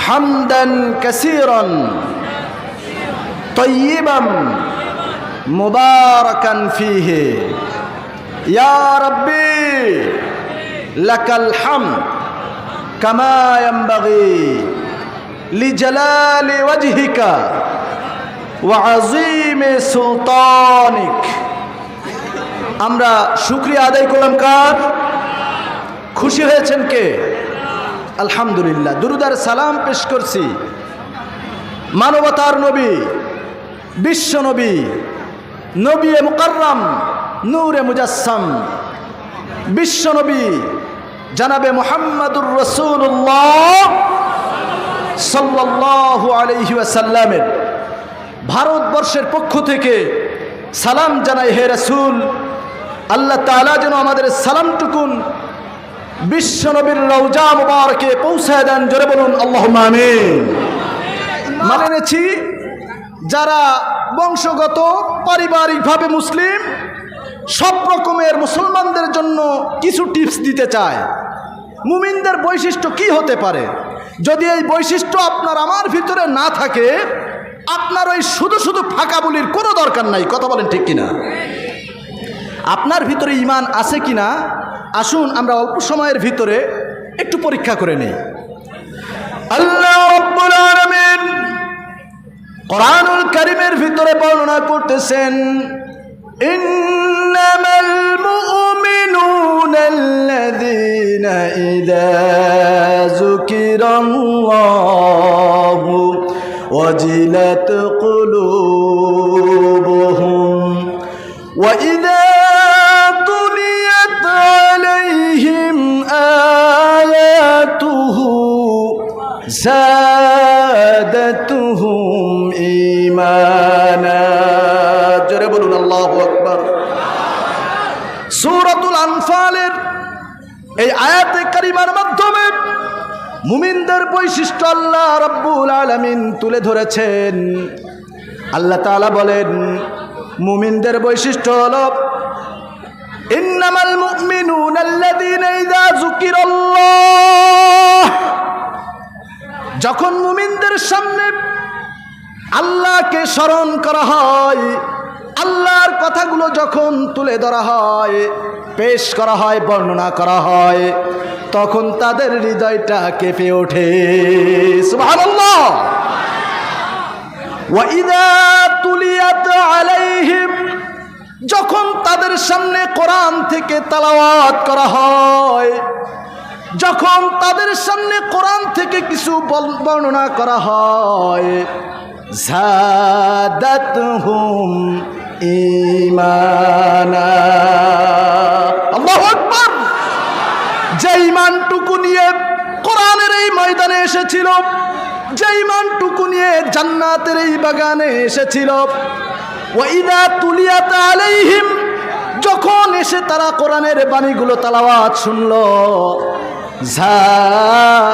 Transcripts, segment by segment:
হামদান কাসীরান তাইয়িবান মুবারাকান ফীহি ইয়া রাব্বি লাকাল হামদ কামা ইয়ানবাগি লিজালালি ওয়াজহিকা ওয়া আযীমি সুলতানিক। আমরা শুকরিয়া আদায় করলাম কার? খুশি হয়েছেন কে? আলহামদুলিল্লাহ। দুরূদ আর সালাম পেশ করছি মানবতার নবী, বিশ্ব নবী, নবী মুকাররম, নূরে মুজাসসাম, বিশ্ব নবী জনাবে মুহাম্মদুর রাসূলুল্লাহ সাল্লাল্লাহু আলাইহি ওয়াসাল্লামের ভারতবর্ষের পক্ষ থেকে সালাম জানাই। হে রাসূল, আল্লাহ তাআলা যেন আমাদের সালামটুকুন বিশ্ব নবীর রওজা মুবারকে পৌঁছায় দেন। জোরে বলুন আল্লাহুম্মা আমিন। মানে নেছি যারা বংশগত পারিবারিকভাবে মুসলিম, সব রকমের মুসলমানদের জন্য কিছু টিপস দিতে চায়। মুমিনদের বৈশিষ্ট্য কি হতে পারে? যদি এই বৈশিষ্ট্য আপনার আমার ভিতরে না থাকে, আপনার ওই শুধু শুধু ফাঁকা বলির কোনো দরকার নাই। কথা বলেন ঠিক কিনা? আপনার ভিতরে ঈমান আছে কিনা আসুন আমরা অল্প সময়ের ভিতরে একটু পরীক্ষা করে নেই। আল্লাহ রাব্বুল আলামিন কোরআনুল কারীমের ভিতরে বর্ণনা করতেছেন, ইন্নামাল মুমিনুনা আল্লাযীনা ইযা যুকিরাল্লাহু ওয়াজিলাত কুলুবুহুম ওয়া ইযা তুলিয়াত আলাইহিম আয়াতুহু যাদাতুহুম ঈমানা। জোরে বলুন আল্লাহু আকবার। সূরাতুল আনফালের এই আয়াতে কারিমার মাধ্যমে মুমিনদের বৈশিষ্ট্য আল্লাহ রাব্বুল আলামিন তুলে ধরেছেন। আল্লাহ তাআলা বলেন, মুমিনদের বৈশিষ্ট্য হলো ইন্নামাল মুমিনুনা আল্লাযীনা ইযা যুকিরাল্লাহ। যখন মুমিনদের সামনে আল্লাহকে স্মরণ করা হয়, আল্লাহর কথাগুলো যখন তুলে ধরা হয়, পেশ করা হয়, বর্ণনা করা হয়, তখন তাদের হৃদয়টা কেঁপে ওঠে। সুবহানাল্লাহ। ওয়া ইযা তুলিয়াত আলাইহিম, যখন তাদের সামনে কোরআন থেকে তেলাওয়াত করা হয়, যখন তাদের সামনে কোরআন থেকে কিছু বর্ণনা করা হয়, যাদাতুহুম ঈমানা। আল্লাহু আকবার। যে ঈমানটুকু নিয়ে কোরআনের এই ময়দানে এসেছিল, যে ঈমানটুকু নিয়ে জান্নাতের এই বাগানে এসেছিল, ওয়া ইযা তুলিয়াত আলাইহিম, যখন এসে তারা কোরআনের বাণীগুলো তেলাওয়াত শুনলো,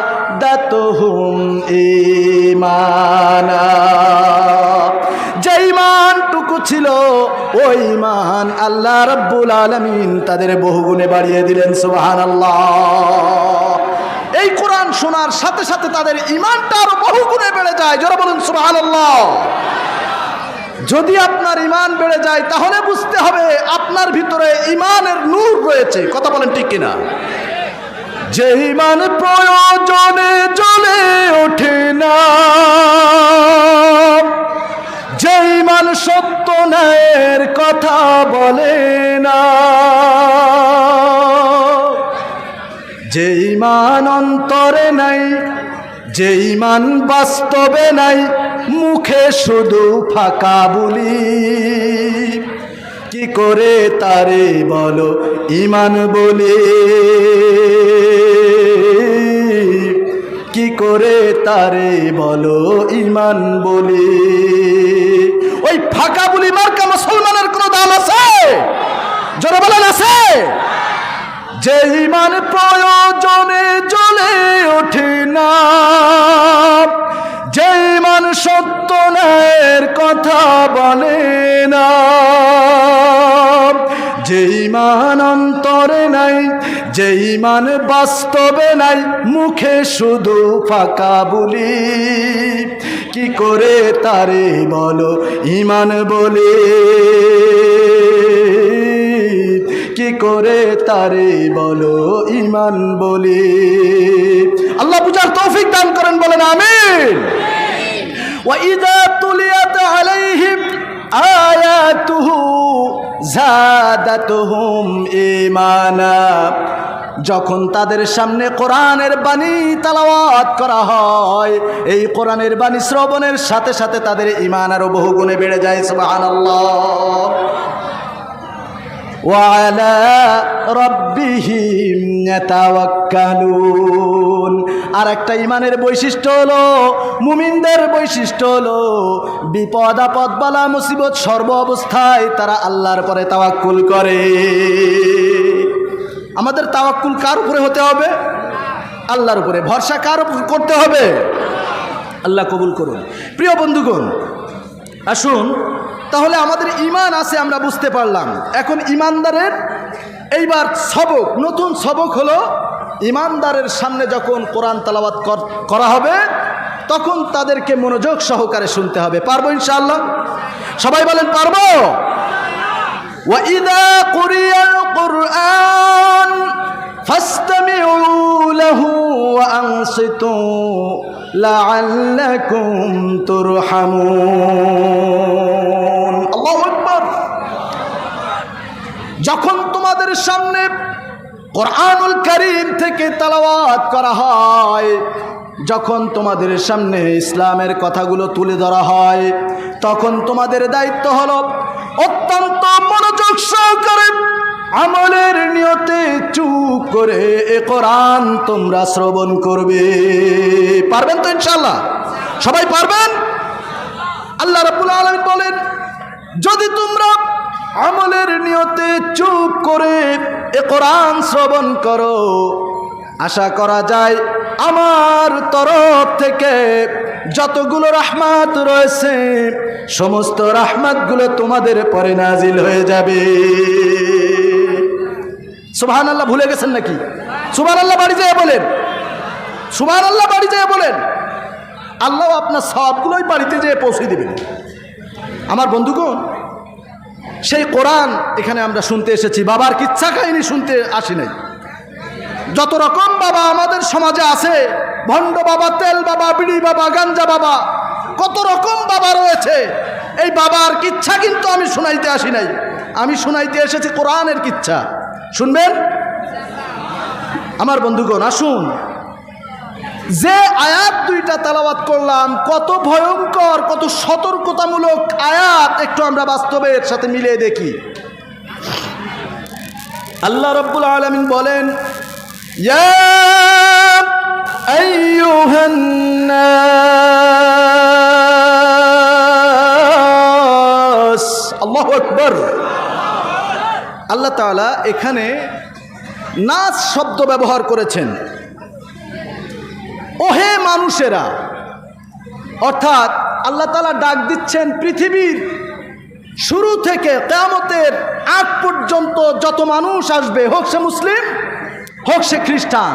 যাদাতুহুম ঈমানা। যে ঈমানটুকু ছিল ওই ঈমান আল্লাহ রাব্বুল আলামিন তাদের বহুগুণে বাড়িয়ে দিলেন। সুবহানাল্লাহ। এই কোরআন শোনার সাথে সাথে তাদের ঈমানটা আরো বহুগুণে বেড়ে যায়। জোরে বলুন সুবহানাল্লাহ। যদি আপনার ঈমান বেড়ে যায় তাহলে বুঝতে হবে আপনার ভিতরে ঈমানের নূর রয়েছে। কথা বলেন ঠিক কিনা? যে ঈমান প্রয়োজনে জ্বলে ওঠে না, যে ঈমান সত্য ন্যায়ের কথা বলে না, যে ঈমান অন্তরে নাই, যে ঈমান বাস্তবে নাই, মুখে শুধু ফাঁকা বলি, কি করে তারে বলো ঈমান বলে, কি করে তারে বলো ঈমান বলে। ওই ফাঁকা বলি মার্কা মুসলমানের কোনো দাম আছে? জোরে বলেন আছে? যে ঈমান প্রয়োজনে জ্বলে ওঠে না, যে ঈমান সত্য ন্যায়ের কথা বলে না, যে ঈমান অন্তরে নাই, যে ইমান বাস্তবে নাই, মুখে শুধু ফাঁকা বলি। কি করে তারে বলো ইমান বলে, কি করে তারে বলো ইমান বলে। আল্লাহ বুঝার তৌফিক দান করেন, বলেন আমিন। وَإِذَا تُلِيَتْ عَلَيْهِمْ آيَاتُهُ زَادَتْهُمْ إِيمَانًا। যখন তাদের সামনে কোরআনের বাণী তেলাওয়াত করা হয়, এই কোরআনের বাণী শ্রবণের সাথে সাথে তাদের ঈমান আরো বহুগুণে বেড়ে যায়। সুবহানাল্লাহ। وعلى ربهم يتوكلون। আর একটা ইমানের বৈশিষ্ট্য হলো, মুমিনদের বৈশিষ্ট্য হলো, বিপদ আপদ বালা মুসিবত সর্ব অবস্থায় তারা আল্লাহর পরে তাওয়াক্কুল করে। আমাদের তাওয়াক্কুল কার উপরে হতে হবে? আল্লাহর উপরে। ভরসা কার উপর করতে হবে? আল্লাহ কবুল করুন। প্রিয় বন্ধুগণ, আসুন তাহলে আমাদের ঈমান আছে আমরা বুঝতে পারলাম। এখন ঈমানদারের এইবার সবক, নতুন সবক হলো, ঈমানদারের সামনে যখন কোরআন তেলাওয়াত করা হবে তখন তাদেরকে মনোযোগ সহকারে শুনতে হবে। পারবো ইনশাআল্লাহ? সবাই বলেন পারবো। وَإِذَا قُرِئَ الْقُرْآنُ فَاسْتَمِعُوا لَهُ وَأَنصِتُوا لَعَلَّكُمْ تُرْحَمُونَ। আল্লাহু আকবার। যখন তোমাদের সামনে কোরআনুল কারীম থেকে তেলাওয়াত করা হয়, যখন তোমাদের সামনে ইসলামের কথাগুলো তুলে ধরা হয়, তখন তোমাদের দায়িত্ব হলো অত্যন্ত মনোযোগ সহকারে আমলের নিয়তে চুপ করে এ কোরআন তোমরা শ্রবণ করবে। পারবেন তো ইনশাআল্লাহ? সবাই পারবেন? আল্লাহ রাব্বুল আলামিন বলেন, যদি তোমরা আমলের নিয়তে চুপ করে এ কোরআন শ্রবণ করো, আশা করা যায় আমার তরফ থেকে যতগুলো রাহমাত রয়েছে সমস্ত রাহমাতগুলো তোমাদের পরে নাজিল হয়ে যাবে। সুবহানাল্লাহ ভুলে গেছেন নাকি? সুবহানাল্লাহ বাড়ি যেয়ে বলেন, সুবহানাল্লাহ বাড়ি যেয়ে বলেন। আল্লাহ আপনার সবগুলোই বাড়িতে যেয়ে পৌঁছে দিবেন। আমার বন্ধুগণ, সেই কোরআন এখানে আমরা শুনতে এসেছি, বাবার কিচ্ছা কাহিনী শুনতে আসি নাই। যত রকম বাবা আমাদের সমাজে আছে, ভণ্ড বাবা, তেল বাবা, বিড়ি বাবা, গাঞ্জা বাবা, কত রকম বাবা রয়েছে। এই বাবার কিচ্ছা কিন্তু আমি শুনাইতে আসি নাই, আমি শুনাইতে এসেছি কোরআনের কিচ্ছা। শুনবেন? আমার বন্ধুগণ, আসুন, যে আয়াত দুইটা তেলাওয়াত করলাম, কত ভয়ঙ্কর, কত সতর্কতামূলক আয়াত, একটু আমরা বাস্তবের সাথে মিলিয়ে দেখি। আল্লাহ রাব্বুল আলামিন বলেন, ইয়া আইয়ুহান নাস। আল্লাহু আকবার। আল্লাহ তাআলা এখানে নাস শব্দ ব্যবহার করেছেন। ওহে মানুষেরা, অর্থাৎ আল্লাহ তাআলা ডাক দিচ্ছেন পৃথিবীর শুরু থেকে কিয়ামতের আগ পর্যন্ত যত মানুষ আসবে, হোক সে মুসলিম, হোক সে খ্রিস্টান,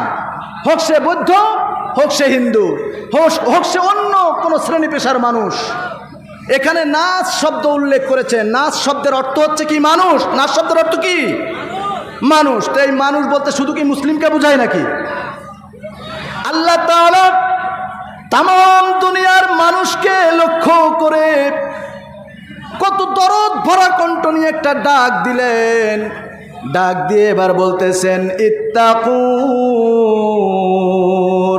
হোক সে বৌদ্ধ, হোক সে হিন্দু, হোক সে অন্য কোনো শ্রেণী পেশার মানুষ, এখানে নাস শব্দ উল্লেখ করেছেন। নাস শব্দের অর্থ হচ্ছে কি? মানুষ। নাস শব্দের অর্থ কি? মানুষ। তো এই মানুষ বলতে শুধু কি মুসলিমকে বোঝায় নাকি? আল্লাহ তাআলা তামাম দুনিয়ার মানুষকে লক্ষ্য করে কত দরদ ভরা কণ্ঠ নিয়ে একটা ডাক দিলেন। ডাক দিয়ে এবার বলতেছেন, ইত্তাকু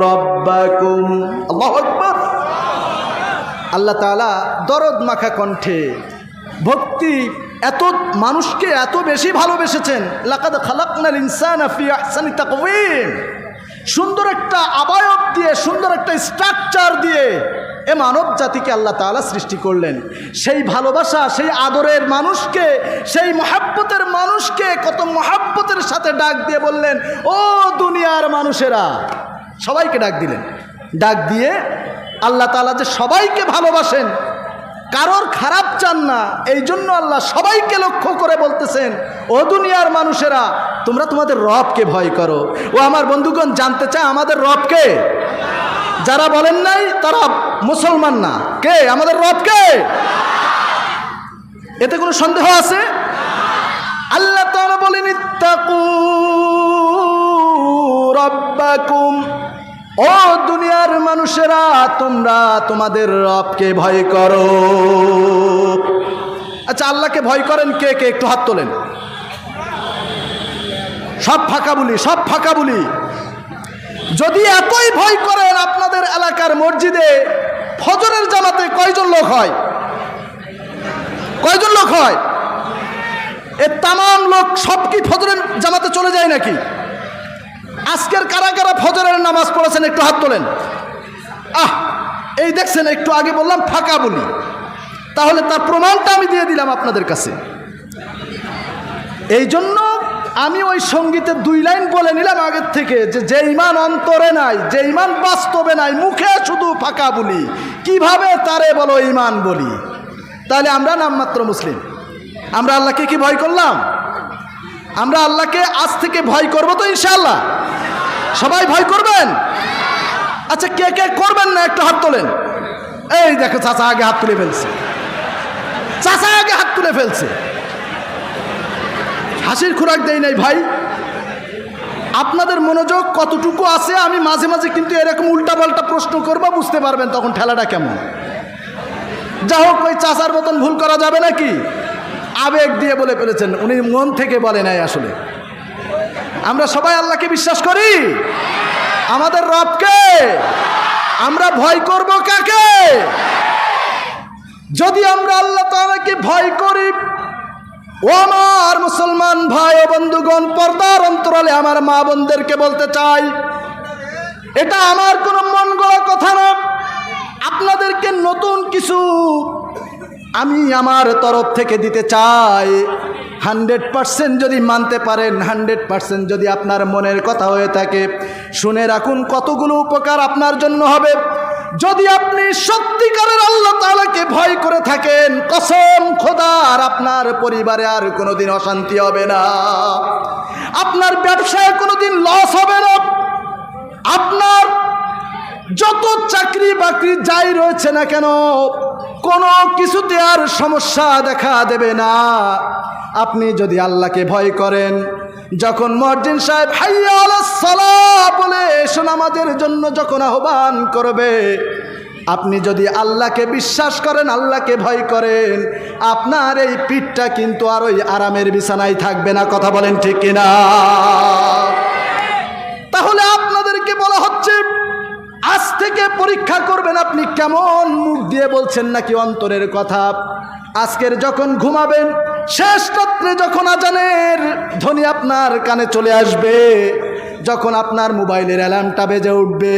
রাব্বাকুম। আল্লাহু আকবার। আল্লাহ তাআলা দরদ মাখা কণ্ঠে ভক্তি, এত মানুষকে এত বেশি ভালোবেসেছেন। লাকাদ খালাকনাল ইনসানা ফি আহসানি তাকওয়িম। সুন্দর একটা আবায়ব দিয়ে, সুন্দর একটা স্ট্রাকচার দিয়ে এ মানব জাতিকে আল্লাহ তাআলা সৃষ্টি করলেন। সেই ভালোবাসা, সেই আদরের মানুষকে, সেই মহাব্বতের মানুষকে কত মহাব্বতের সাথে ডাক দিয়ে বললেন, ও দুনিয়ার মানুষেরা। সবাইকে ডাক দিলেন। ডাক দিয়ে আল্লাহ তাআলা যে সবাইকে ভালোবাসেন কারোর খারাপ চান না। এই জন্য আল্লাহ সবাইকে লক্ষ্য করে বলতেছেন, ও দুনিয়ার মানুষেরা, তোমরা তোমাদের রবকে ভয় করো। ও আমার বন্ধুগণ, জানতে চায় আমাদের রবকে? যারা বলেন নাই তারা মুসলমান না। কে আমাদের রবকে? এতে কোনো সন্দেহ আছে? আল্লাহ তাআলা বলেন, ইত্তাকু রাব্বাকুম, ও দুনিয়ার মানুষেরা, তোমরা তোমাদের রবকে ভয় করো। আচ্ছা, আল্লাহকে ভয় করেন কে কে? একটু হাত তোলেন। সব ফাঁকা বলি, সব ফাঁকা বলি। যদি এতই ভয় করেন, আপনাদের এলাকার মসজিদে ফজরের জামাতে কয়জন লোক হয়? কয়জন লোক হয়? এ তামাম লোক সব কি ফজরের জামাতে চলে যায় নাকি? আজকের কারা কারা ফজরের নামাজ পড়েছেন একটু হাত তোলেন। এই দেখছেন, একটু আগে বললাম ফাঁকা বলি, তাহলে তার প্রমাণটা আমি দিয়ে দিলাম আপনাদের কাছে। এই জন্য আমি ওই সঙ্গীতের 2 লাইন বলে নিলাম আগের থেকে, যে ইমান অন্তরে নাই, যে ইমান বাস্তবে নাই, মুখে শুধু ফাঁকা বলি, কিভাবে তারে বলো ইমান বলি? তাহলে আমরা নামমাত্র মুসলিম। আমরা আল্লাহকে কি ভয় করলাম? আমরা আল্লাহকে আজ থেকে ভয় করবো তো ইনশাআল্লাহ? সবাই ভয় করবেন? আচ্ছা, কে কে করবেন না একটু হাত তোলেন। এই দেখো, চাচা আগে হাত তুলে ফেলছে, চাচা আগে হাত তুলে ফেলছে। হাসির খোরাক দেই নাই ভাই। আপনাদের মনোযোগ কতটুকু আছে আমি মাঝে মাঝে কিন্তু এরকম উল্টাপাল্টা প্রশ্ন করবো, বুঝতে পারবেন তখন ঠেলাটা কেমন। যা হোক, ওই চাচার মতন ভুল করা যাবে নাকি? আবেগ দিয়ে বলে ফেলেছেন, উনি মন থেকে বলে নাই। আসলে আমরা সবাই আল্লাহকে বিশ্বাস করি, আমাদের রবকে। আমরা ভয় করব কাকে? যদি আমরা আল্লাহ তাআলাকে ভয় করি, ও আমার মুসলমান ভাই ও বন্ধুগণ, পর্দার অন্তরালে আমার মা বোনদেরকে বলতে চাই, এটা আমার কোনো মন গড়া কথা না। আপনাদেরকে নতুন কিছু আমি আমার তরফ থেকে দিতে চাই। 100% যদি মানতে পারেন, 100% যদি আপনার মনের কথা হয়ে থাকে, শুনে রাখুন কতগুলো উপকার আপনার জন্য হবে। যদি আপনি সত্যিকারের আল্লাহ তাআলাকে ভয় করে থাকেন, কসম খোদার, আপনার পরিবারে আর কোনোদিন অশান্তি হবে না, আপনার ব্যবসায় কোনোদিন লস হবে না, আপনার যত চাকরি বাকরি যাই রয়েছে না কেন, কোনো কিছুতে আর সমস্যা দেখা দেবে না। আপনি যদি আল্লাহকে ভয় করেন, যখন মুয়াজ্জিন সাহেব হাইয়া আলাস সালাহ বলে এসো নামাজের জন্য যখন আহ্বান করবে, আপনি যদি আল্লাহকে বিশ্বাস করেন, আল্লাহকে ভয় করেন, আপনার এই পিঠটা কিন্তু আর ওই আরামের বিছানায় থাকবে না। কথা বলেন ঠিক কিনা? তাহলে আপনাদেরকে বলা হচ্ছে, আজ থেকে পরীক্ষা করবেন আপনি কেমন মুখ দিয়ে বলছেন নাকি অন্তরের কথা। আজকের যখন ঘুমাবেন, শেষ রাত্রে যখন আজানের ধ্বনি আপনার কানে চলে আসবে, যখন আপনার মোবাইলের অ্যালার্মটা বেজে উঠবে,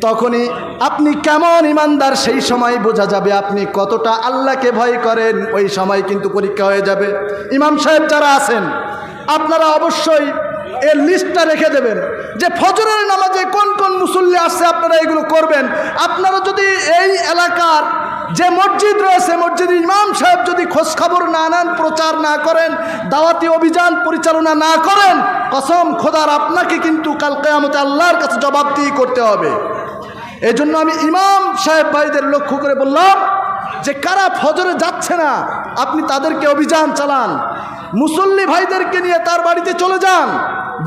তখনই আপনি কেমন ইমানদার সেই সময় বোঝা যাবে আপনি কতটা আল্লাহকে ভয় করেন। ওই সময় কিন্তু পরীক্ষা হয়ে যাবে। ইমাম সাহেব যারা আছেন, আপনারা অবশ্যই এর লিস্টটা রেখে দেবেন যে ফজরের নামাজে কোন কোন মুসল্লি আসছে, আপনারা এগুলো করবেন। আপনারা যদি এই এলাকার যে মসজিদ রয়েছে, মসজিদের ইমাম সাহেব যদি খোঁজখবর না নেন, প্রচার না করেন, দাওয়াতি অভিযান পরিচালনা না করেন, কসম খোদার আপনাকে কিন্তু কাল কিয়ামতে আল্লাহর কাছে জবাবদিহি করতে হবে। এই জন্য আমি ইমাম সাহেব ভাইদের লক্ষ্য করে বললাম যে কারা ফজরে যাচ্ছে না, আপনি তাদেরকে অভিযান চালান। মুসল্লি ভাইদেরকে নিয়ে তার বাড়িতে চলে যান,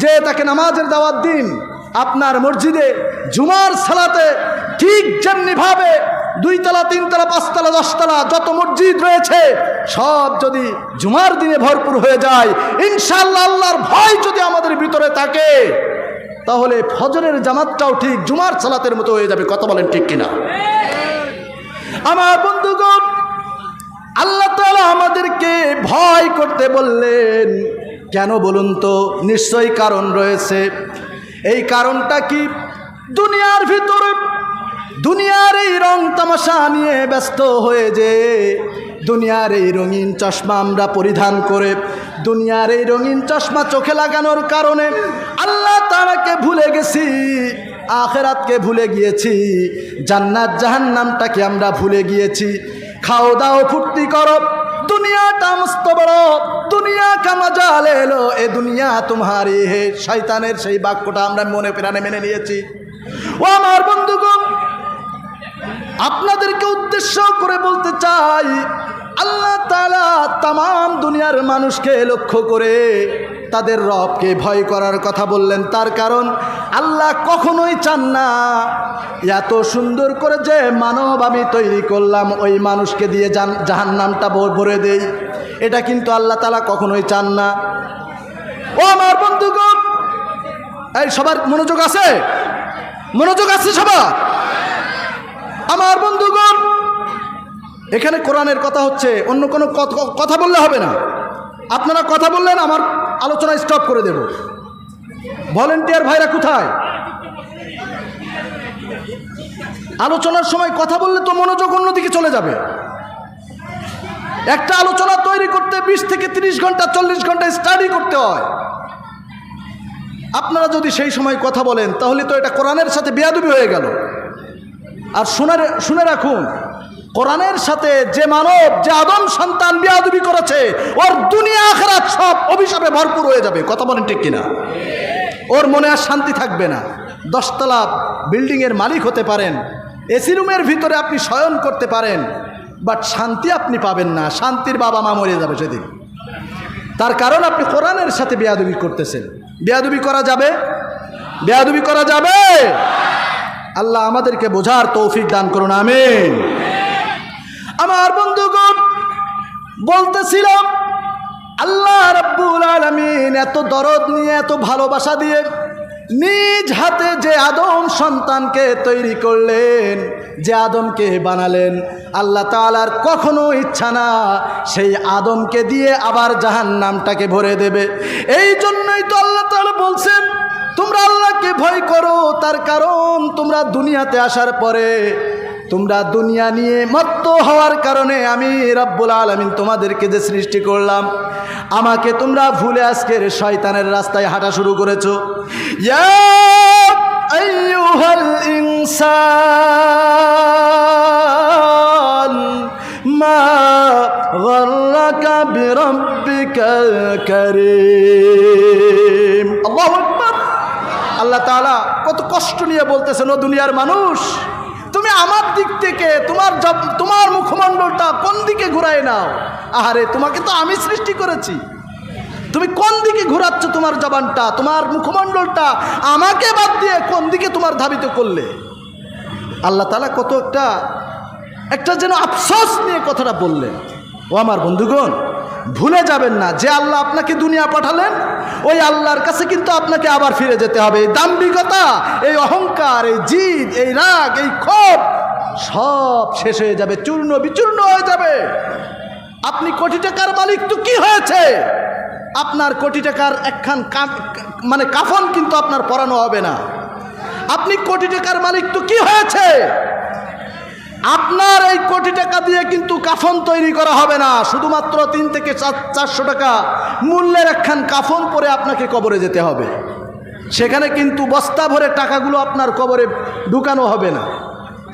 যে তাকে নামাজের দাওয়াত দিন। আপনার মসজিদে জুমার সালাতে ঠিক যেমনিভাবে 2 তলা 3 তলা 5 তলা 10 তলা যত মসজিদ রয়েছে, সব যদি জুমার দিনে ভরপুর হয়ে যায়, ইনশাআল্লাহ আল্লাহর ভয় যদি আমাদের ভিতরে থাকে, তাহলে ফজরের জামাতটাও ঠিক জুমার সালাতের মতো হয়ে যাবে। কথা বলেন ঠিক কিনা? আমার বন্ধুগণ, আল্লাহ তাআলা আমাদেরকে ভয় করতে বললেন কেন বলুন তো? নিশ্চয়ই কারণ রয়েছে। এই কারণটা কি? দুনিয়ার ভিতরে দুনিয়ার এই রং তামাশা নিয়ে ব্যস্ত হয়ে যে দুনিয়ার এই রঙিন চশমা আমরা পরিধান করে, দুনিয়ার এই রঙিন চশমা চোখে লাগানোর কারণে আল্লাহ তাআলাকে ভুলে গেছি, আখিরাতকে ভুলে গিয়েছি, জান্নাত জাহান্নামটাকে আমরা ভুলে গিয়েছি। খাও দাও ফুর্তি করো, দুনিয়াটা মস্ত বড়, দুনিয়া কা মজা লে লো, এ দুনিয়া তোমারি হে। শয়তানের সেই বাক্যটা আমরা মনে প্রাণে মেনে নিয়েছি। ও আমার বন্ধুগণ, আপনাদেরকে উদ্দেশ্য করে বলতে চাই, আল্লাহ তাআলা তামাম দুনিয়ার মানুষকে লক্ষ্য করে তাদের রবকে ভয় করার কথা বললেন। তার কারণ আল্লাহ কখনোই চান না এত সুন্দর করে যে মানব আমি তৈরি করলাম ওই মানুষকে দিয়ে জাহান্নামটা ভরে দেই, এটা কিন্তু আল্লাহ তাআলা কখনোই চান না। ও আমার বন্ধুগণ, এই সবার মনোযোগ আছে? মনোযোগ আছে সবার? আমার বন্ধুগণ, এখানে কোরআনের কথা হচ্ছে, অন্য কোনো কথা বললে হবে না। আপনারা কথা বললেন আমার আলোচনা স্টপ করে দেব। ভলেন্টিয়ার ভাইরা কোথায়? আলোচনার সময় কথা বললে তো মনোযোগ অন্যদিকে চলে যাবে। একটা আলোচনা তৈরি করতে 20 থেকে 30 ঘন্টা 40 ঘন্টা স্টাডি করতে হয়। আপনারা যদি সেই সময় কথা বলেন তাহলে তো এটা কোরআনের সাথে বেয়াদবি হয়ে গেল। আর শুনে রাখুন, কোরআনের সাথে যে মানব, যে আদম সন্তান বেয়াদবি করেছে, ওর দুনিয়া আখিরাত সব অভিশাপে ভরপুর হয়ে যাবে। কথা বলেন ঠিক কিনা? ওর মনে আর শান্তি থাকবে না। 10 তলা বিল্ডিংয়ের মালিক হতে পারেন, এসি রুমের ভিতরে আপনি শয়ন করতে পারেন, বাট শান্তি আপনি পাবেন না। শান্তির বাবা মা মরে যাবে সেদিন। তার কারণ আপনি কোরআনের সাথে বেয়াদবি করতেছেন। বেয়াদবি করা যাবে? বেয়াদবি করা যাবে? আল্লাহ আমাদেরকে বোঝার তৌফিক দান করুন, আমিন। আমার বন্ধুগণ, বলতেছিলাম আল্লাহ রাব্বুল আলামিন এত দরদ নিয়ে, এত ভালোবাসা দিয়ে নিজ হাতে যে আদম সন্তানকে তৈরি করলেন, যে আদমকে বানালেন, আল্লাহ তাআলার কখনো ইচ্ছা না সেই আদমকে দিয়ে আবার জাহান্নামটাকে ভরে দেবে। এই জন্যই তো আল্লাহ তাআলা বলছেন তোমরা আল্লাহকে ভয় করো। তার কারণ তোমরা দুনিয়াতে আসার পরে তোমরা দুনিয়া নিয়ে মত্ত হওয়ার কারণে আমি রব্বুল আলামিন তোমাদেরকে যে সৃষ্টি করলাম, আমাকে তোমরা ভুলে আজকের শয়তানের রাস্তায় হাঁটা শুরু করেছো। ইয়া আইয়ুহাল ইনসান মা গররাকা বিরাব্বিকাল কারীম। আল্লাহু আকবার। আল্লাহ তাআলা কত কষ্ট নিয়ে বলতেছেন, ও দুনিয়ার মানুষ, তুমি আমার দিক থেকে তোমার মুখমণ্ডলটা কোন দিকে ঘুরায় নাও। আহারে, তোমাকে তো আমি সৃষ্টি করেছি, তুমি কোন দিকে ঘুরাচ্ছ তোমার জবানটা, তোমার মুখমণ্ডলটা আমাকে বাদ দিয়ে কোন দিকে তোমার ধাবিত করলে? আল্লাহ তাআলা কত একটা যেন আফসোস নিয়ে কথাটা বললেন। ও আমার বন্ধুগণ, ভুলে যাবেন না যে আল্লাহ আপনাকে দুনিয়া পাঠালেন, ওই আল্লাহর কাছে কিন্তু আপনাকে আবার ফিরে যেতে হবে। এই দাম্ভিকতা, এই অহংকার, এই জিদ, এই রাগ, এই ক্ষোভ সব শেষ হয়ে যাবে, চূর্ণ বিচূর্ণ হয়ে যাবে। আপনি কোটি টাকার মালিক তো কি হয়েছে? আপনার কোটি টাকার একখান কাফন কিন্তু আপনার পরানো হবে না। আপনি কোটি টাকার মালিক তো কি হয়েছে? আপনার এই কোটি টাকা দিয়ে কিন্তু কাফন তৈরি করা হবে না। শুধুমাত্র 3 থেকে 400 টাকা মূল্যের একখান কাফন পরে আপনাকে কবরে যেতে হবে। সেখানে কিন্তু বস্তা ভরে টাকাগুলো আপনার কবরে ঢুকানো হবে না।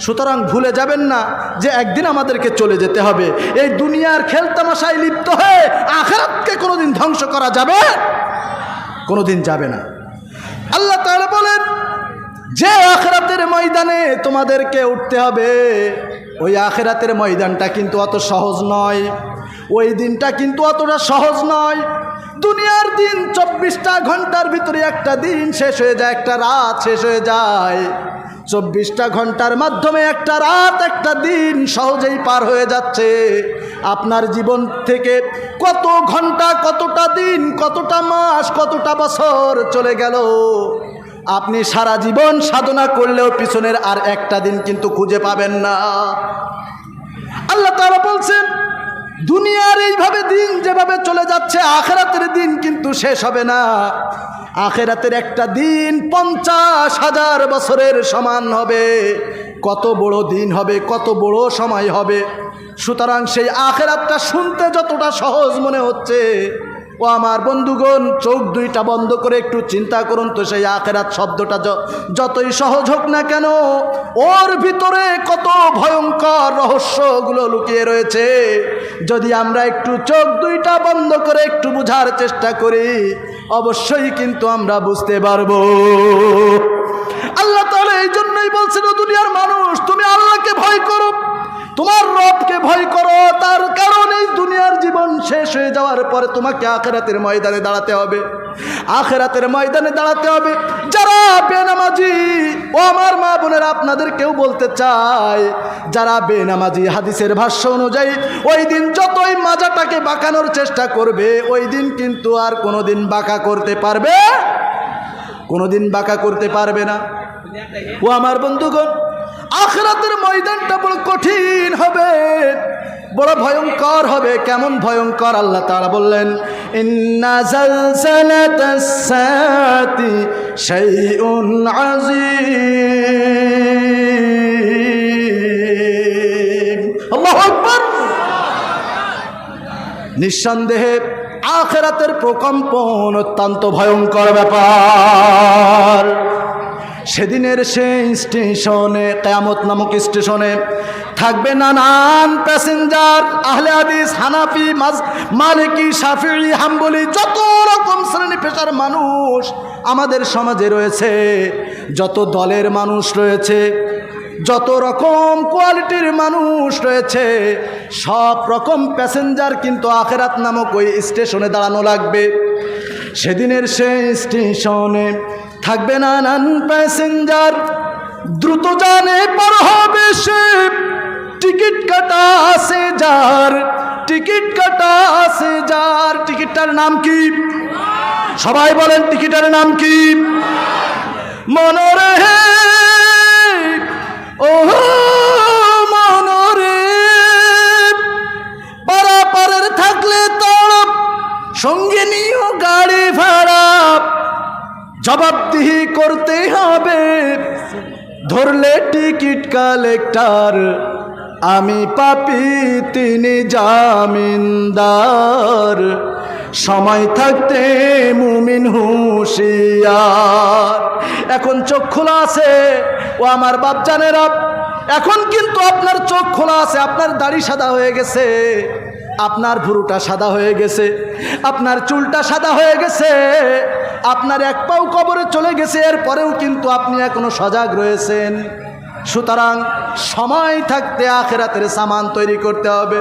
সুতরাং ভুলে যাবেন না যে একদিন আমাদেরকে চলে যেতে হবে। এই দুনিয়ার খেলতামাশায় লিপ্ত হয়ে আখিরাতকে কোনোদিন ধ্বংস করা যাবে? কোনোদিন যাবে না। আল্লাহ তাআলা বলেন, যে আখিরাতের ময়দানে তোমাদেরকে উঠতে হবে, ওই আখিরাতের ময়দানটা কিন্তু অত সহজ নয়। ওই দিনটা কিন্তু অতটা সহজ নয়। দুনিয়ার দিন 24টা ঘন্টার ভিতরে একটা দিন শেষ হয়ে যায়, একটা রাত শেষ হয়ে যায়। 24টা ঘন্টার মাধ্যমে একটা রাত, একটা দিন সহজেই পার হয়ে যাচ্ছে। আপনার জীবন থেকে কত ঘন্টা, কতটা দিন, কতটা মাস, কতটা বছর চলে গেল, আপনি সারা জীবন সাধনা করলেও পিছনের আর একটা দিন কিন্তু খুঁজে পাবেন না। আল্লাহ তাআলা বলছেন, দুনিয়ার এইভাবে দিন যেভাবে চলে যাচ্ছে, আখিরাতের দিন কিন্তু শেষ হবে না। আখিরাতের একটা দিন 50,000 বছরের সমান হবে। কত বড় দিন হবে, কত বড় সময় হবে। সুতরাং সেই আখিরাতটা শুনতে যতটা সহজ মনে হচ্ছে, ও আমার বন্ধুগণ, চোখ দুইটা বন্ধ করে একটু চিন্তা করুন তো, সেই আখিরাত শব্দটা যতই সহজ হোক না কেন, ওর ভিতরে কত ভয়ঙ্কর রহস্যগুলো লুকিয়ে রয়েছে। যদি আমরা একটু চোখ দুইটা বন্ধ করে একটু বোঝার চেষ্টা করি, অবশ্যই কিন্তু আমরা বুঝতে পারবো। আল্লাহ তাআলা এই জন্যই বলছেন, ও দুনিয়ার মানুষ, তুমি আল্লাহকে ভয় করো, তোমার রবকে ভয় করো। তার কারণে দুনিয়ার জীবন শেষ হয়ে যাওয়ার পরে তোমাকে আখিরাতের ময়দানে দাঁড়াতে হবে। আখিরাতের ময়দানে দাঁড়াতে হবে। যারা বেনামাজি, ও আমার মা বোনেরা, আপনাদের কেউ বলতে চায়, যারা বেনামাজি হাদিসের ভাষ্য অনুযায়ী ওই দিন যতই মাজাটাকে বাঁকানোর চেষ্টা করবে, ওই দিন কিন্তু আর কোনোদিন বাঁকা করতে পারবে, কোনোদিন বাঁকা করতে পারবে না। ও আমার বন্ধুগণ, আখিরাতের ময়দানটা বড় কঠিন হবে, বড় ভয়ঙ্কর হবে। কেমন ভয়ঙ্কর? আল্লাহ তাআলা বললেন, ইন্না জালজালাতাস সাআতি শাইউন আযীম। আল্লাহু আকবার। নিঃসন্দেহে আখিরাতের প্রকম্পন অত্যন্ত ভয়ঙ্কর ব্যাপার। সেদিনের সেই স্টেশনে, কিয়ামত নামক স্টেশনে থাকবে নানান প্যাসেঞ্জার, আহলে হাদিস, হানাফি, মালিকি, শাফিঈ, হাম্বলি, যত রকম শ্রেণী পেশার মানুষ আমাদের সমাজে রয়েছে, যত দলের মানুষ রয়েছে, যত রকম কোয়ালিটির মানুষ রয়েছে, সব রকম প্যাসেঞ্জার কিন্তু আখিরাত নামক ওই স্টেশনে দাঁড়ানো লাগবে। সেদিনের সেই স্টেশনে থাকবে নানান প্যাসেঞ্জার, দ্রুত জানে পার হবে সে, টিকিট কাটা আছে যার, টিকিট কাটা আছে যার। টিকিটটার নাম কি? সবাই বলেন, টিকিটের নাম কি? মনরে, ও মনরে, পারাপারের থাকলে তড়প, সঙ্গে নিও গাড়ি ভাড়া, জবাবদিহি করতে হবে, ধরলে টিকিট কালেক্টর, আমি পাপী তিনি জামিনদার, সময় থাকতে মুমিন হুঁশিয়ার। এখন চোখ খোলা আছে, ও আমার বাপজানেরা, এখন কিন্তু আপনার চোখ খোলা আছে। আপনার দাড়ি সাদা হয়ে গেছে, আপনার ভুরুটা সাদা হয়ে গেছে, আপনার চুলটা সাদা হয়ে গেছে, আপনার এক পাও কবরে চলে গেছে, এরপরেও কিন্তু আপনি এখনো সজাগ রয়েছেন। সুতরাং সময় থাকতে আখিরাতের সামান তৈরি করতে হবে।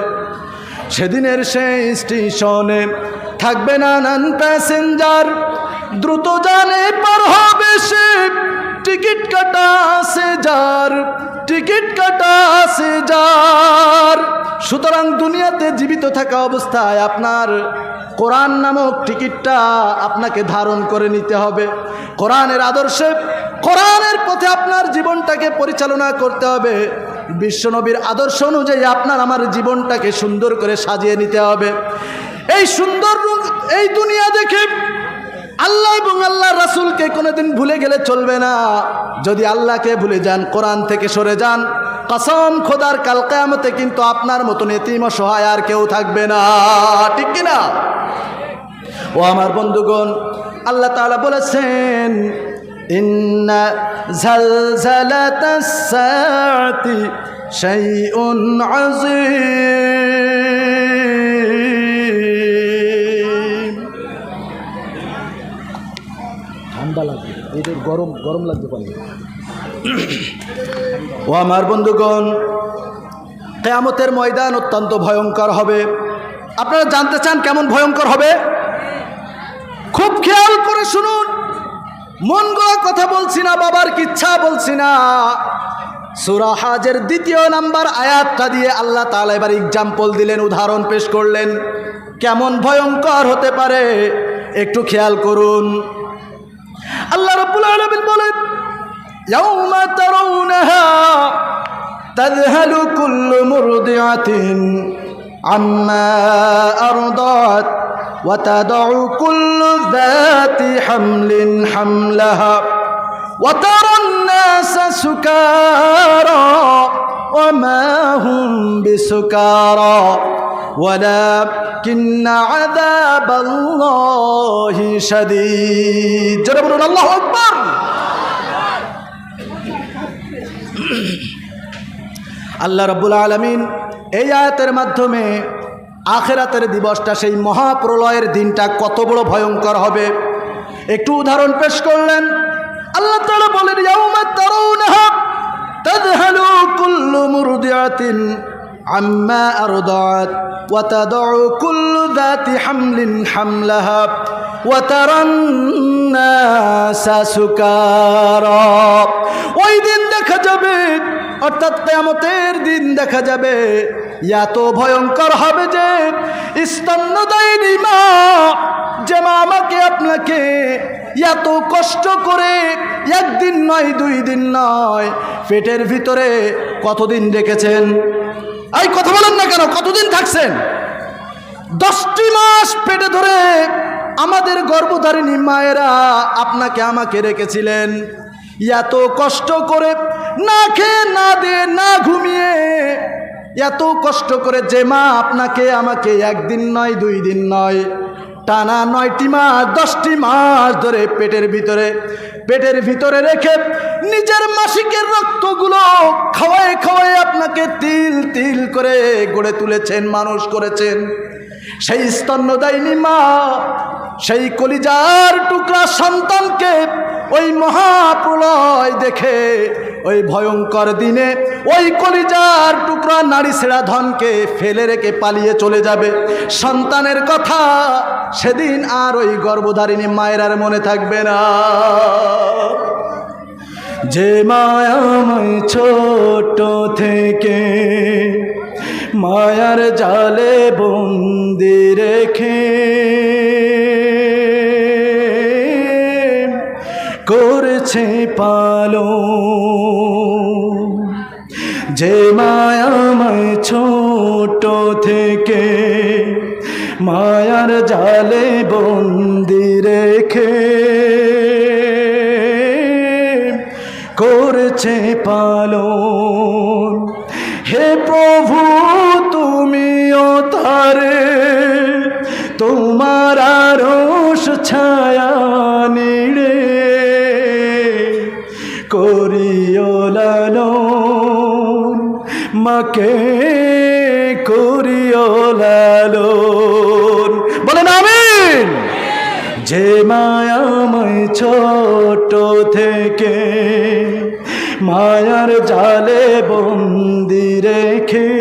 সেদিনের সেই স্টেশনে থাকবে নানান প্যাসেঞ্জার, দ্রুত জানে পার হবে সে, টিকিট কাটা আছে যার, টিকিট কাটা আছে যার। সুতরাং দুনিয়াতে জীবিত থাকা অবস্থায় আপনার কোরআন নামক টিকিটটা আপনাকে ধারণ করে নিতে হবে। কোরআনের আদর্শে, কোরআনের পথে আপনার জীবনটাকে পরিচালনা করতে হবে। বিশ্বনবীর আদর্শ অনুযায়ী আপনার আমার জীবনটাকে সুন্দর করে সাজিয়ে নিতে হবে। এই সুন্দর এই দুনিয়া দেখে আল্লাহ এবং আল্লাহ রাসূলকে কোনোদিন ভুলে গেলে চলবে না। যদি আল্লাহকে ভুলে যান, কোরআন থেকে সরে যান, কসম খোদার কাল কিয়ামতে কিন্তু আপনার মতন এতিম অসহায় আর কেউ থাকবে না। ঠিক কিনা? ও আমার বন্ধুগণ, আল্লাহ তাআলা বলেছেন, ইন্না জালজালাতাস সাআতি শাইউন আযীম। ঠান্ডা লাগবে, এদের গরম গরম লাগতে পারে। ও আমার বন্ধুগণ, কিয়ামতের ময়দান অত্যন্ত ভয়ঙ্কর হবে। আপনারা জানতে চান কেমন ভয়ঙ্কর হবে? খুব খেয়াল করে শুনুন। মন গড়া কথা বলছি না, বাবার কিচ্ছা বলছি না। সূরা হাজের 2 নম্বর আয়াতটা দিয়ে আল্লাহ তাআলা এবার এক্সাম্পল দিলেন, উদাহরণ পেশ করলেন কেমন ভয়ঙ্কর হতে পারে। একটু খেয়াল করুন। আল্লাহ রাব্বুল আলামিন বলেন, ইয়াউমা তারাউনাহা তাযহালু কুল্লু মুরদিআতিন আম্মা আরদাত ওয়া তাদউ কুল্লু যাতি হামলিন হামলাহা ওয়া তারান নাসা সুকারা ওয়া মা হুম বিসুকারা ওয়ালাকিন্না আযাবাল্লাহি শাদীদ। জোরে বলুন আল্লাহু আকবার। আল্লাহ রাব্বুল আলামিন এই আয়াতের মাধ্যমে আখিরাতের দিবসটা, সেই মহাপ্রলয়ের দিনটা কত বড় ভয়ঙ্কর হবে একটু উদাহরণ পেশ করলেন। আল্লাহ তাআলা বলেন, ইয়াউমা তারাউনাহা তাযহালু কুল্লু মুরদিআতিন আম্মা আরদাআত ওয়া তাদউ কুল্লু যাতি হামলিন হামলাহা ওয়া তারান নাসা সুকারা। ওই দিন দেখা যাবে, অর্থাৎ কিয়ামতের দিন দেখা যাবে, এত ভয়ঙ্কর হবে যে স্তন্যদায়িনী মা, যে মা আমাকে আপনাকে এত কষ্ট করে একদিন নয় 2 দিন নয় পেটের ভিতরে কতদিন রেখেছেন? এই কথা বলেন না কেন? কতদিন থাকছেন? 10টি মাস পেটে ধরে আমাদের গর্ভধারিণী মায়েরা আপনাকে আমাকে রেখেছিলেন এত কষ্ট করে, না খেয়ে না দিয়ে না ঘুমিয়ে, এত কষ্ট করে যে মা আপনাকে আমাকে একদিন নয় 2 দিন নয় টানা 9টি মাস 10টি মাস ধরে পেটের ভিতরে রেখে নিজের মাসিকের রক্তগুলো খাওয়ায় খাওয়ায় আপনাকে তিল তিল করে গড়ে তুলেছেন, মানুষ করেছেন। সেই স্তন্যদায়িনী মা সেই কলিজার টুকরা সন্তানকে ওই মহাপ্রলয় দেখে ওই ভয়ঙ্কর দিনে ওই কলিজার টুকরা নারী ছেঁড়া ধনকে ফেলে রেখে পালিয়ে চলে যাবে। সন্তানের কথা সেদিন আর ওই গর্ভধারিণী মায়ের আর মনে থাকবে না। যে মায়াময় ছোট থেকে মায়ার জালে বন্দি রেখে করেছে পালন, যে মায়াময় ছোট থেকে মায়ার জালে বন্দি রেখে করেছে পালন। হে প্রভু তুমিও তারে তোমার আরশ ছায়া নিড়ে করিও লালন, মাকে করিও লালন। বলেন আমিন। যে মায়াময় ছোট থেকে মায়ার জালে বন্দি রেখে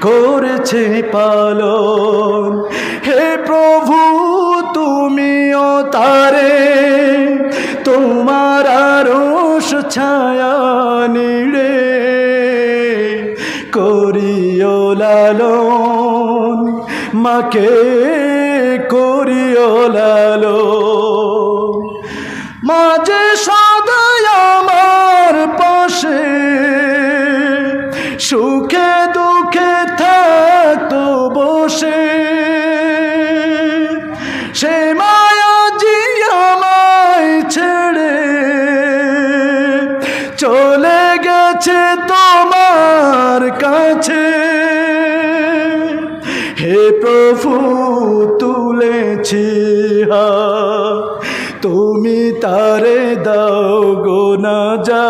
করেছে পালন, হে প্রভু তুমিও তারে তোমার আরশ ছায়া নিড়ে করিও লালন, মাকে করিও লালন। মাঝে সদাই আমার পাশে সুখে দুঃখে থাকতো বসে, সে মায়া জি আমায় ছেড়ে চলে গেছে তোমার কাছে। হে প্রভু তুলেছি হাত, তুমি তারে দাও গো নাজাত,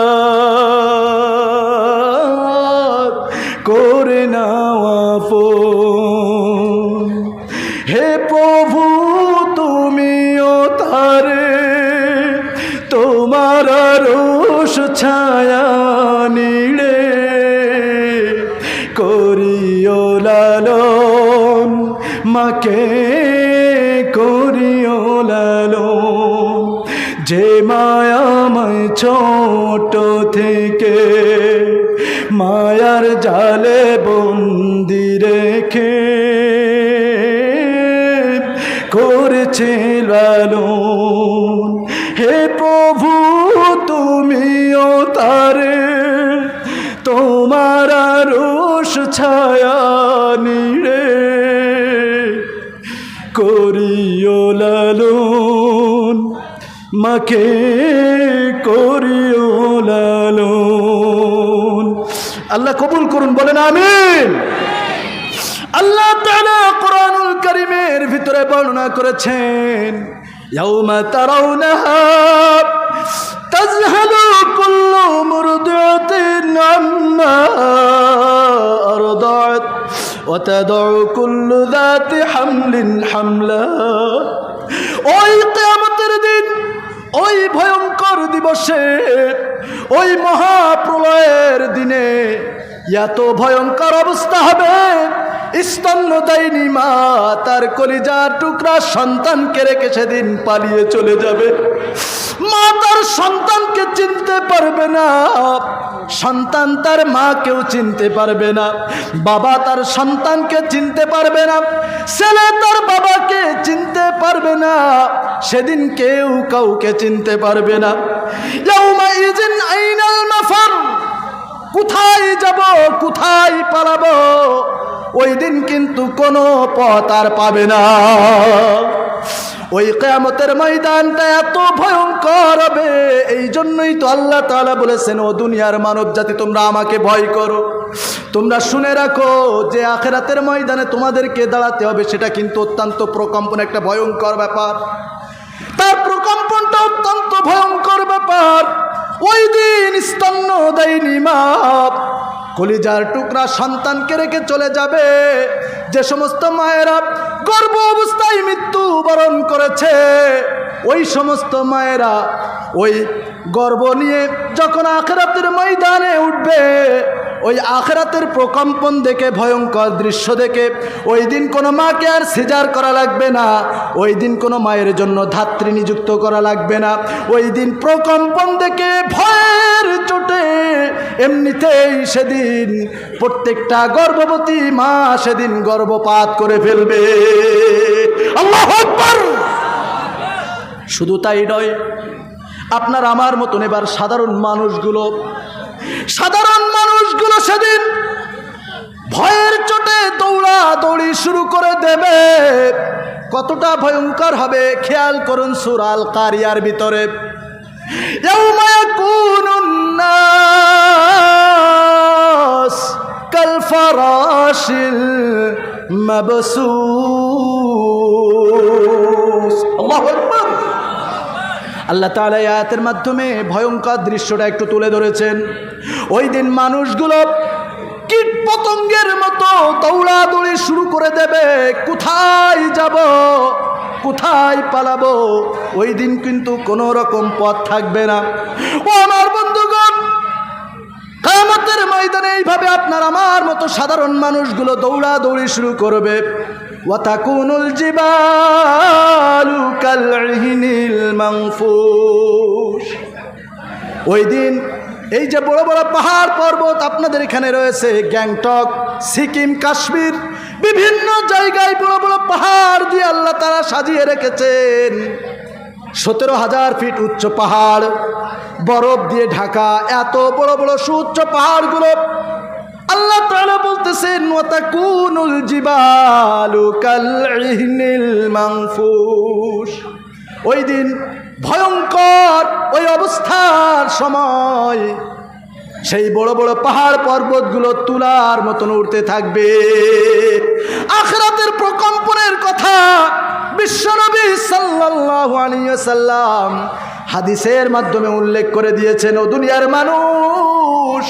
করে নাও আপন। হে প্রভু তুমিও তারে তোমার আরশ ছায়া নিড়ে করিও লালন, মাকে করিও লালন। যে মায়াময় ছোট থেকে মায়ার জালে বন্দি রেখে করেছে লালন, হে প্রভু তুমিও তারে তোমার আরশ ছায়া নিড়ে করিও লালন, মাকে করিও লালন। আল্লাহ কবুল করুন, বলেন আমিন। আল্লাহ তাআলা কোরআনুল কারীমের ভিতরে বর্ণনা করেছেন, ইয়াউমা তারাউনাহা তাযহালু কুল্লু মুরদিআতিন আম্মা আরদাত ওয়া তাদউ কুল্লু যাতি হামলিন হামলাহা। ওই কিয়ামতের দিন, ওই ভয়ঙ্কর দিবসে, ওই মহাপ্রলয়ের দিনে এত ভয়ঙ্কর অবস্থা হবে, স্তন্যদায়িনী মা তার কলিজার টুকরা সন্তানকে রেখে সেদিন পালিয়ে চলে যাবে। মা তার সন্তানকে চিনতে পারবে না, সন্তান তার মাকেও চিনতে পারবে না, বাবা তার সন্তানকে চিনতে পারবে না, ছেলে তার বাবাকে চিনতে পারবে না, সেদিন কেউ কাউকে চিনতে পারবে না। ইয়াউমাইযিন আইনাল মাফার, কোথায় যাব, কোথায় পালাবো, ওই দিন কিন্তু কোনো পথ আর পাবে না। ওই কিয়ামতের ময়দানটা এত ভয়ঙ্কর হবে, এই জন্যই তো আল্লাহ তাআলা বলেছেন, ও দুনিয়ার মানব জাতি তোমরা আমাকে ভয় করো। তোমরা শুনে রাখো যে আখিরাতের ময়দানে তোমাদেরকে দাঁড়াতে হবে, সেটা কিন্তু অত্যন্ত প্রকম্পন, একটা ভয়ঙ্কর ব্যাপার। তার প্রকম্পনটা অত্যন্ত ভয়ঙ্কর ব্যাপার। ওই দিন স্তন্যদায়িনী মা কলিজার টুকরা সন্তানকে রেখে চলে যাবে। যে সমস্ত মায়েরা গর্ভ অবস্থায় মৃত্যুবরণ করেছে, ওই সমস্ত মায়েরা ওই গর্ভ নিয়ে যখন আখিরাতের ময়দানে উঠবে, ওই আখিরাতের প্রকম্পন দেখে, ভয়ঙ্কর দৃশ্য দেখে, ওই দিন কোনো মাকে আর সিজার করা লাগবে না, ওই দিন কোনো মায়ের জন্য ধাত্রী নিযুক্ত করা লাগবে না। ওই দিন প্রকম্পন দেখে ভয়ের চোটে এমনিতেই সেদিন প্রত্যেকটা গর্ভবতী মা সেদিন গর্ভপাত করে ফেলবে। আল্লাহু আকবার। শুধু তাই নয়, আপনার আমার মতন এবার সাধারণ মানুষগুলো সেদিন ভয়ের চোটে দৌড়াদৌড়ি শুরু করে দেবে। কতটা ভয়ঙ্কর হবে খেয়াল করুন সূরা আল কারিয়ার ভিতরে, ইয়াউমা ইয়াকুনুন নাস কাল ফারাশিল মাবসুস। আল্লাহু আকবার। আল্লাহ তাআলা আয়াতের মাধ্যমে ভয়ঙ্কর দৃশ্যটা একটু তুলে ধরেছেন। ওই দিন মানুষগুলো কীট পতঙ্গের মতো দৌড়াদৌড়ি শুরু করে দেবে, কোথায় যাব, কোথায় পালাবো। ওই দিন কিন্তু কোনো রকম পথ থাকবে না। ও আমার বন্ধুগণ, কিয়ামতের ময়দানে এইভাবে আপনার আমার মতো সাধারণ মানুষগুলো দৌড়াদৌড়ি শুরু করবে। ওয়াতাকুনুল জিবালু কালইহিনিল মানফুশ। ওই দিন এই যে বড় বড় পাহাড় পর্বত আপনাদের এখানে রয়েছে, গ্যাংটক, সিকিম, কাশ্মীর, বিভিন্ন জায়গায় বড় বড় পাহাড় দিয়ে আল্লাহ তাআলা সাজিয়ে রেখেছেন। 17,000 ফিট উচ্চ পাহাড়, বরফ দিয়ে ঢাকা এত বড় বড় সুউচ্চ পাহাড়গুলো আল্লাহ তাআলা বলতেছেন, ওয়াতাকুনুল জিবালু কালইহিনিল মানফুশ। ওই দিন ভয়ঙ্কর ওই অবস্থার সময় সেই বড় বড় পাহাড় পর্বতগুলো তুলার মতন উঠতে থাকবে। আখিরাতের প্রকম্পনের কথা বিশ্বনবী সাল্লাল্লাহু আলাইহি ওয়াসাল্লাম হাদিসের মাধ্যমে উল্লেখ করে দিয়েছেন। ও দুনিয়ার মানুষ,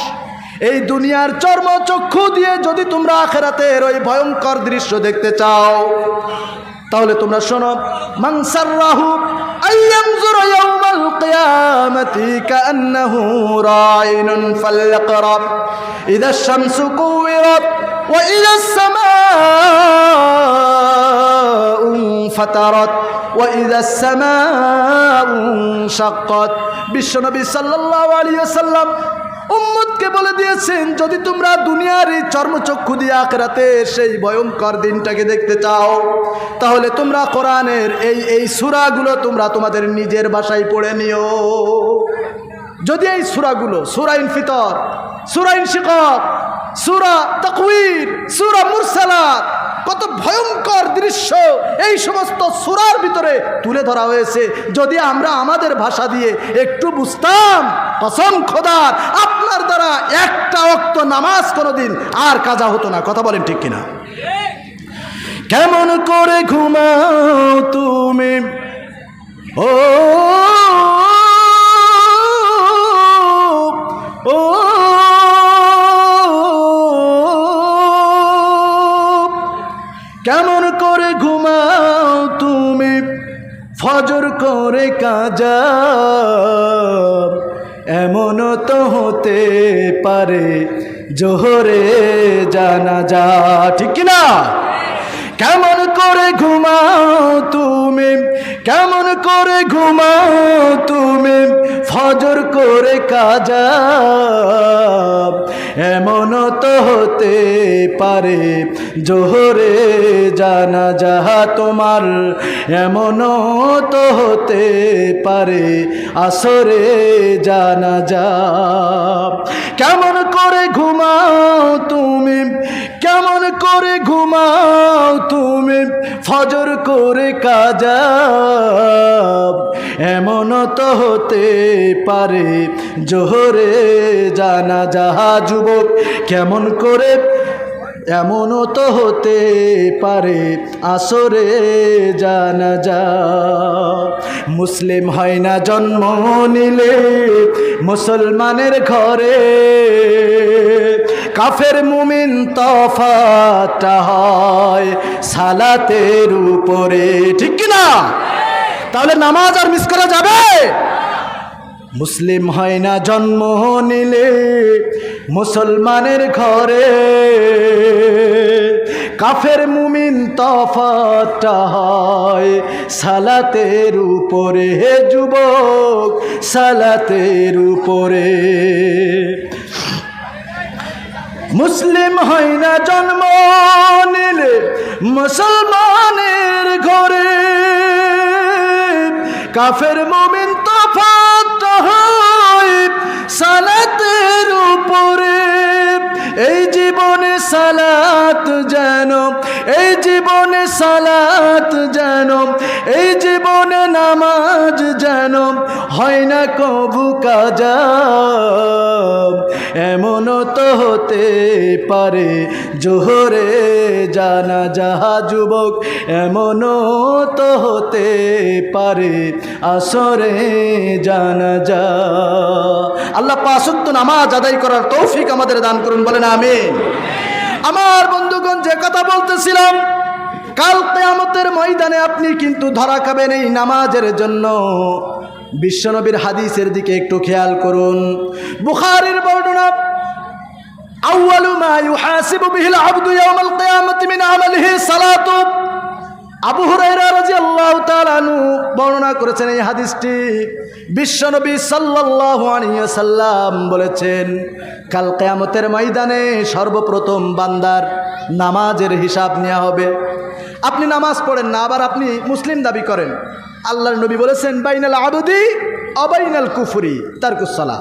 এই দুনিয়ার চর্মচক্ষু দিয়ে যদি তোমরা আখিরাতের ওই ভয়ঙ্কর দৃশ্য দেখতে চাও, তাহলে তোমরা শোনো, মান সাররাহু আইয়ানজুরা ইয়াউমাল কিয়ামাতি কাআন্নাহু রাইনুন ফালইকরা ইযাশ শামসু কুওয়িরাত ওয়া ইযাস সামাউ ফাতারাত ওয়া ইযাস সামাউ শাক্কাত। বিশ্বনবী সাল্লাল্লাহু আলাইহি ওয়াসাল্লাম উম্মতকে বলে দিয়েছেন, যদি তোমরা দুনিয়ার এই চর্মচক্ষু দিয়ে আখিরাতের সেই ভয়ঙ্কর দিনটাকে দেখতে চাও, তাহলে তোমরা কোরআনের এই সূরাগুলো তোমরা তোমাদের নিজের ভাষায় পড়ে নিও। যদি এই সূরাগুলো, সূরা ইনফিতর, সূরা ইনশিকাক, সূরা তাকওয়ির, সূরা মুরসালাত, কত ভয়ঙ্কর দৃশ্য এই সমস্ত সূরার ভিতরে তুলে ধরা হয়েছে, যদি আমরা আমাদের ভাষা দিয়ে একটু বুঝতাম, কসম খোদার আপনার দ্বারা একটা ওয়াক্ত নামাজ কোনোদিন আর কাজা হতো না। কথা বলেন ঠিক কিনা? কেমন করে ঘুমাও তুমি ও ও কেমন করে ঘুমাও তুমি ফজর করে কাজা, এমনও তো হতে পারে জোহরে জানাজা। ঠিক কিনা? কেমন করে ঘুমাও তুমি, কেমন করে ঘুমাও তুমি ফজর করে কাজা, এমনও তো হতে পারে জোহরে জানাজা তোমার, এমনও তো হতে পারে আসরে জানাজা। কেমন করে ঘুমাও তুমি, কেমন করে ঘুমাও তুমি ফজর করে কাজা, এমনও তো হতে পারে জোহরে জানাজা। যুবক কেমন করে, এমনও তো হতে পারে আসরে জানাজা। মুসলিম হয় না জন্ম নিলে মুসলমানের ঘরে, কাফের মুমিন তফাতটা হয় সালাতের উপরে। ঠিক কিনা? তাহলে নামাজ আর মিস করা যাবে? মুসলিম হয় না জন্ম নিলে মুসলমানের ঘরে, কাফের মুমিন তফাতটা হয় সালাতের উপরে। হে যুবক সালাতের উপরে। মুসলিম হয় না জন্ম নিলে মুসলমানের ঘরে, কাফের মুমিন তফাতটা হয় সালাতের উপরে। এই জীবনে সালাত যেন, এই জীবনে সালাত যেন, এই জীবনে নামাজ যেন হয় না কবু কাজা, এমনও তো হতে পারে জোহরে জানাজা। যুবক এমনও তো হতে পারে আসরে জানাজা। আল্লাহ পাঁচ ওয়াক্ত নামাজ আদায় করার তৌফিক আমাদের দান করুন, বলেন আমিন। আমার বন্ধুগণ, যে কথা বলতেছিলাম, কাল কিয়ামতের ময়দানে আপনি কিন্তু ধরা খাবেন এই নামাজের জন্য। বিশ্বনবীর হাদিসের দিকে একটু খেয়াল করুন। বুখারীর বর্ণনা, আউয়ালু মা ইউহাসিবু বিহিল আবদু ইয়াউমাল কিয়ামাতি মিন আমালিহি সালাতু। আবু হুরায়রা রাদিয়াল্লাহু তাআলা আনহু বর্ণনা করেছেন এই হাদিসটি। বিশ্বনবী সাল্লাল্লাহু আলাইহি ওয়াসাল্লাম বলেছেন, কাল কিয়ামতের ময়দানে সর্বপ্রথম বান্দার নামাজের হিসাব নেওয়া হবে। আপনি নামাজ পড়েন না, আবার আপনি মুসলিম দাবি করেন। আল্লাহর নবী বলেছেন, বাইনাল আবদি ওয়া বাইনাল কুফরি তারকুস সালাহ।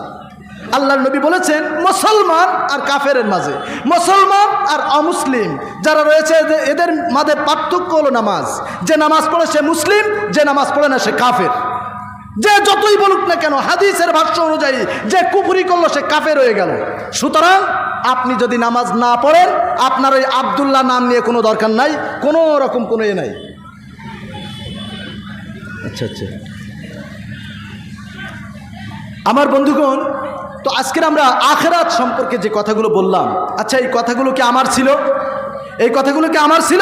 আল্লাহর নবী বলেছেন, মুসলমান আর কাফেরের মাঝে, মুসলমান আর অমুসলিম যারা রয়েছে এদের মাঝে পার্থক্য হলো নামাজ। যে নামাজ পড়ে সে মুসলিম, যে নামাজ পড়ে না সে কাফের। যে যতই বলুক না কেন, হাদিসের ভাষ্য অনুযায়ী যে কুফরি করলো সে কাফের হয়ে গেল। সুতরাং আপনি যদি নামাজ না পড়েন, আপনার ওই আব্দুল্লাহ নাম নিয়ে কোনো দরকার নাই, কোনো রকম কোনো নাই। আচ্ছা আচ্ছা, আমার বন্ধুগণ, তো আজকের আমরা আখিরাত সম্পর্কে যে কথাগুলো বললাম, আচ্ছা এই কথাগুলো কি আমার ছিল? এই কথাগুলো কি আমার ছিল?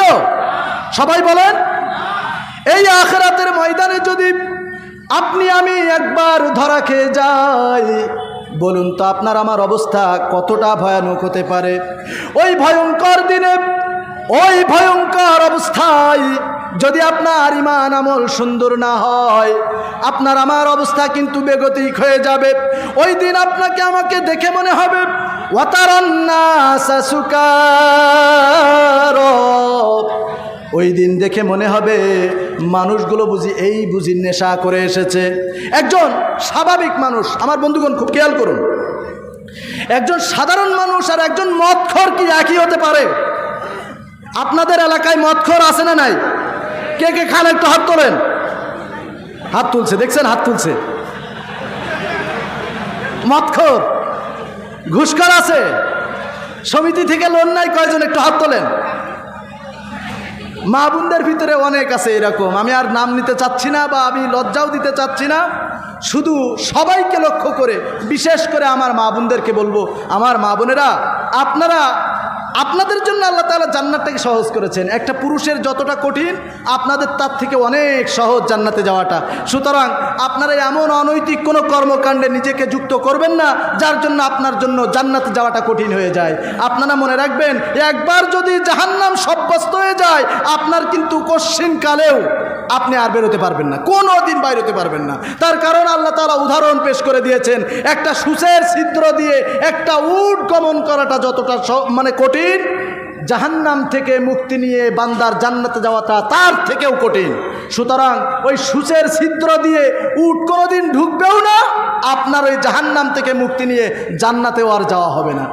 সবাই বলেন। এই আখিরাতের ময়দানে যদি আপনি আমি একবার ধরা খেয়ে যাই, বলুন তো আপনার আমার অবস্থা কতটা ভয়ানক হতে পারে। ওই ভয়ঙ্কর দিনে, ওই ভয়ঙ্কর অবস্থায় যদি আপনার ঈমান আমল সুন্দর না হয়, আপনার আমার অবস্থা কিন্তু বেগতিক হয়ে যাবে। ওই দিন আপনাকে আমাকে দেখে মনে হবে ওয়াতারান নাসা সুকারা, ওই দিন দেখে মনে হবে মানুষগুলো বুঝি নেশা করে এসেছে। একজন স্বাভাবিক মানুষ, আমার বন্ধুগণ খুব খেয়াল করুন, একজন সাধারণ মানুষ আর একজন মদখোর কি একই হতে পারে? আপনাদের এলাকায় মদখোর আছে না নাই? কে কে খান একটু হাত তোলেন। হাত তুলছে, দেখছেন? হাত তুলছে। মদখোর ঘুষখোর আছে? সমিতি থেকে লোন নাই কয়জন? একটু হাত তোলেন। মা বোনদের ভিতরে অনেক আছে এরকম, আমি আর নাম নিতে চাচ্ছি না বা আমি লজ্জাও দিতে চাচ্ছি না। শুধু সবাইকে লক্ষ্য করে বিশেষ করে আমার মা বোনদেরকে বলবো, আমার মা বোনেরা, আপনাদের জন্য আল্লাহ তাআলা জান্নাতটাকে সহজ করেছেন। একটা পুরুষের যতটা কঠিন আপনাদের তার থেকে অনেক সহজ জান্নাতে যাওয়াটা। সুতরাং আপনারা এমন অনৈতিক কোনো কর্মকাণ্ডে নিজেকে যুক্ত করবেন না যার জন্য আপনার জন্য জান্নাতে যাওয়াটা কঠিন হয়ে যায়। আপনারা মনে রাখবেন, একবার যদি জাহান্নাম সাব্যস্ত হয়ে যায় আপনার কিন্তু কশ্চিনকালেও আপনি আর বেরোতে পারবেন না, কোনো দিন বাইরে হতে পারবেন না। তার কারণ আল্লাহ তাআলা উদাহরণ পেশ করে দিয়েছেন, একটা সূচের ছিদ্র দিয়ে একটা উট গমন করাটা যতটা কঠিন, জাহান্নাম থেকে মুক্তি নিয়ে বান্দার জান্নাতে যাওয়াটা তার থেকেও কঠিন। সুতরাং ওই সূচের ছিদ্র দিয়ে উট কোনোদিন ঢুকবেও না, আপনার ওই জাহান্নাম থেকে মুক্তি নিয়ে জান্নাতেও আর যাওয়া হবে না।